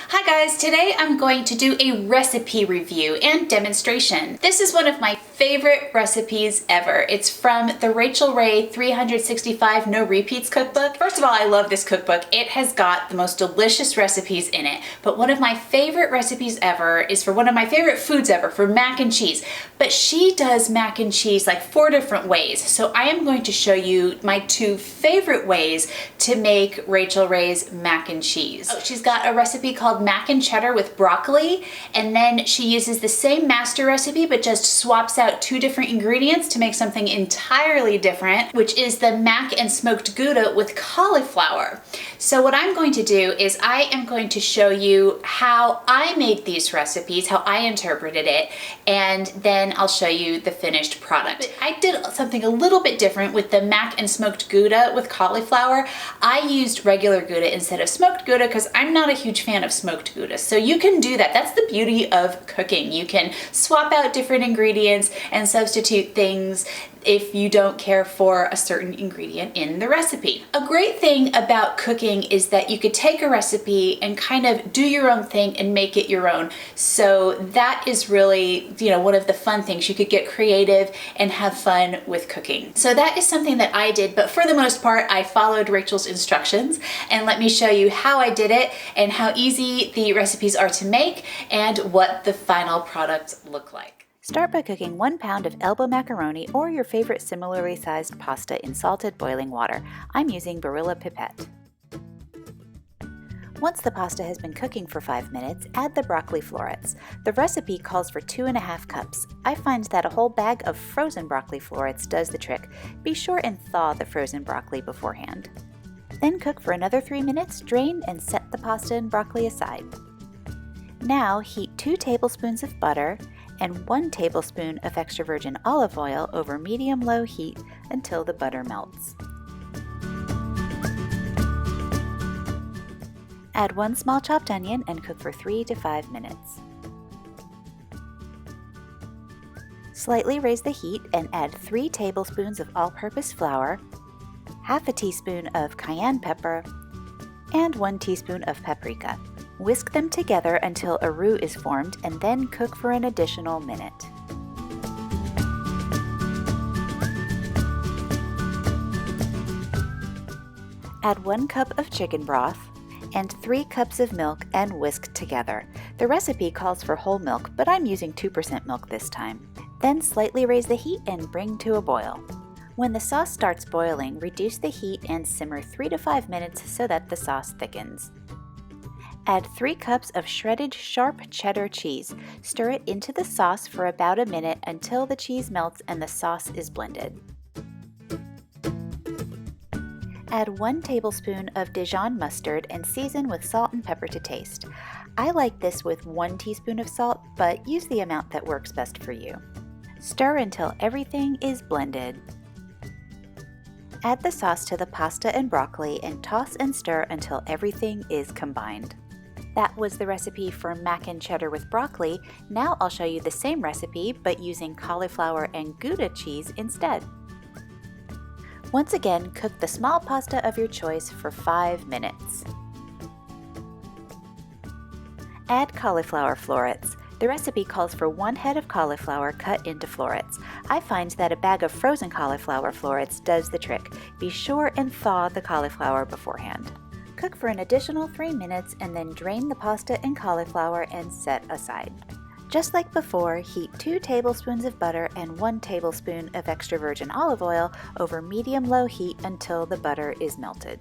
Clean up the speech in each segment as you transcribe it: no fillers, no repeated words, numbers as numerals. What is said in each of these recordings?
Hi guys, today I'm going to do a recipe review and demonstration. This is one of my favorite recipes ever. It's from the Rachael Ray 365 No Repeats cookbook. First of all, I love this cookbook. It has got the most delicious recipes in it, but one of my favorite recipes ever is for one of my favorite foods ever, for mac and cheese. But she does mac and cheese like 4 different ways. So I am going to show you my 2 favorite ways to make Rachael Ray's mac and cheese. Oh, she's got a recipe called Mac-n-Cheddar with broccoli, and then she uses the same master recipe but just swaps out 2 different ingredients to make something entirely different, which is the Mac-n-Smoked Gouda with cauliflower. So what I'm going to do is I am going to show you how I made these recipes, how I interpreted it, and then I'll show you the finished product. But I did something a little bit different with the Mac-n-Smoked Gouda with cauliflower. I used regular Gouda instead of smoked Gouda because I'm not a huge fan of smoked Gouda. So you can do that. That's the beauty of cooking. You can swap out different ingredients and substitute things if you don't care for a certain ingredient in the recipe. A great thing about cooking is that you could take a recipe and kind of do your own thing and make it your own. So that is really, one of the fun things. You could get creative and have fun with cooking. So that is something that I did, but for the most part, I followed Rachel's instructions, and let me show you how I did it and how easy the recipes are to make and what the final products look like. Start by cooking 1 pound of elbow macaroni or your favorite similarly sized pasta in salted boiling water. I'm using Barilla Pipette. Once the pasta has been cooking for 5 minutes, add the broccoli florets. The recipe calls for 2.5 cups. I find that a whole bag of frozen broccoli florets does the trick. Be sure and thaw the frozen broccoli beforehand. Then cook for another 3 minutes, drain, and set the pasta and broccoli aside. Now heat 2 tablespoons of butter and 1 tablespoon of extra virgin olive oil over medium-low heat until the butter melts. Add 1 small chopped onion and cook for 3 to 5 minutes. Slightly raise the heat and add 3 tablespoons of all-purpose flour, half a teaspoon of cayenne pepper, and 1 teaspoon of paprika. Whisk them together until a roux is formed and then cook for an additional minute. Add 1 cup of chicken broth and 3 cups of milk and whisk together. The recipe calls for whole milk, but I'm using 2% milk this time. Then slightly raise the heat and bring to a boil. When the sauce starts boiling, reduce the heat and simmer 3 to 5 minutes so that the sauce thickens. Add 3 cups of shredded sharp cheddar cheese. Stir it into the sauce for about a minute until the cheese melts and the sauce is blended. Add 1 tablespoon of Dijon mustard and season with salt and pepper to taste. I like this with 1 teaspoon of salt, but use the amount that works best for you. Stir until everything is blended. Add the sauce to the pasta and broccoli and toss and stir until everything is combined. That was the recipe for Mac-n-Cheddar with broccoli. Now I'll show you the same recipe but using cauliflower and Gouda cheese instead. Once again, cook the small pasta of your choice for 5 minutes. Add cauliflower florets. The recipe calls for 1 head of cauliflower cut into florets. I find that a bag of frozen cauliflower florets does the trick. Be sure and thaw the cauliflower beforehand. Cook for an additional 3 minutes and then drain the pasta and cauliflower and set aside. Just like before, heat 2 tablespoons of butter and 1 tablespoon of extra virgin olive oil over medium-low heat until the butter is melted.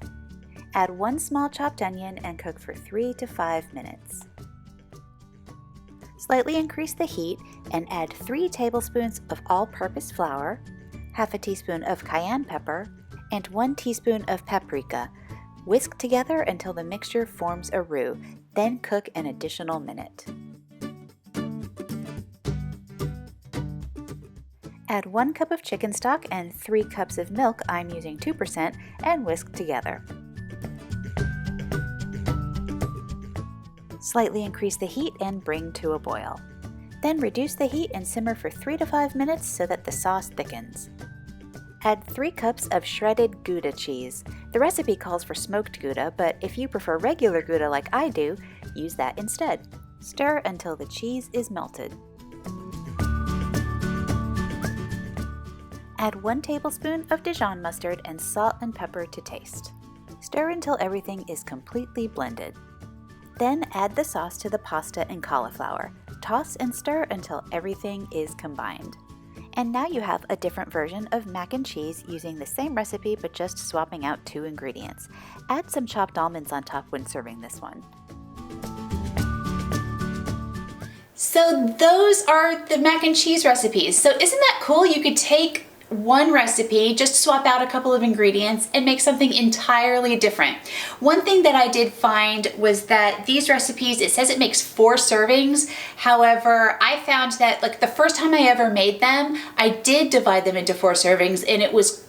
Add 1 small chopped onion and cook for 3 to 5 minutes. Slightly increase the heat and add 3 tablespoons of all-purpose flour, half a teaspoon of cayenne pepper, and 1 teaspoon of paprika. Whisk together until the mixture forms a roux, then cook an additional minute. Add 1 cup of chicken stock and 3 cups of milk, I'm using 2%, and whisk together. Slightly increase the heat and bring to a boil. Then reduce the heat and simmer for 3 to 5 minutes so that the sauce thickens. Add 3 cups of shredded Gouda cheese. The recipe calls for smoked Gouda, but if you prefer regular Gouda like I do, use that instead. Stir until the cheese is melted. Add 1 tablespoon of Dijon mustard and salt and pepper to taste. Stir until everything is completely blended. Then add the sauce to the pasta and cauliflower. Toss and stir until everything is combined. And now you have a different version of mac and cheese using the same recipe but just swapping out 2 ingredients. Add some chopped almonds on top when serving this one. So those are the mac and cheese recipes. So isn't that cool? You could take one recipe, just swap out a couple of ingredients and make something entirely different. One thing that I did find was that these recipes, it says it makes 4 servings. However, I found that like the first time I ever made them, I did divide them into 4 servings and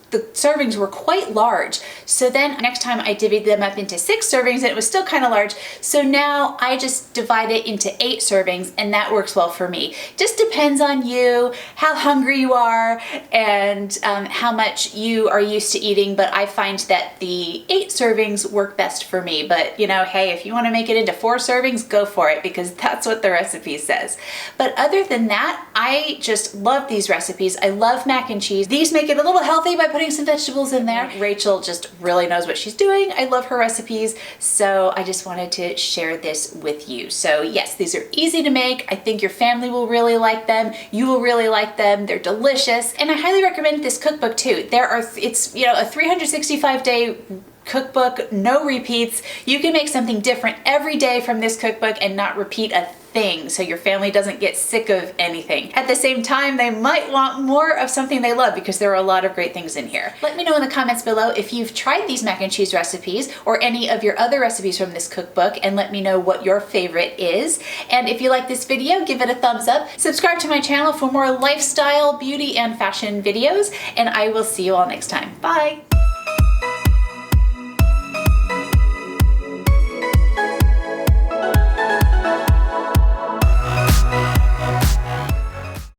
the servings were quite large. So then next time I divvied them up into 6 servings and it was still kind of large. So now I just divide it into 8 servings and that works well for me. Just depends on you, how hungry you are, and how much you are used to eating. But I find that the 8 servings work best for me. But you know, hey, if you want to make it into 4 servings, go for it because that's what the recipe says. But other than that, I just love these recipes. I love mac and cheese. These make it a little healthy by putting some vegetables in there. Rachel just really knows what she's doing. I love her recipes, so I just wanted to share this with you. So yes, these are easy to make. I think your family will really like them. You will really like them. They're delicious, and I highly recommend this cookbook too. It's a 365-day cookbook, no repeats. You can make something different every day from this cookbook and not repeat a thing, so your family doesn't get sick of anything. At the same time, they might want more of something they love because there are a lot of great things in here. Let me know in the comments below if you've tried these mac and cheese recipes or any of your other recipes from this cookbook, and let me know what your favorite is. And if you like this video, give it a thumbs up. Subscribe to my channel for more lifestyle, beauty, and fashion videos, and I will see you all next time. Bye!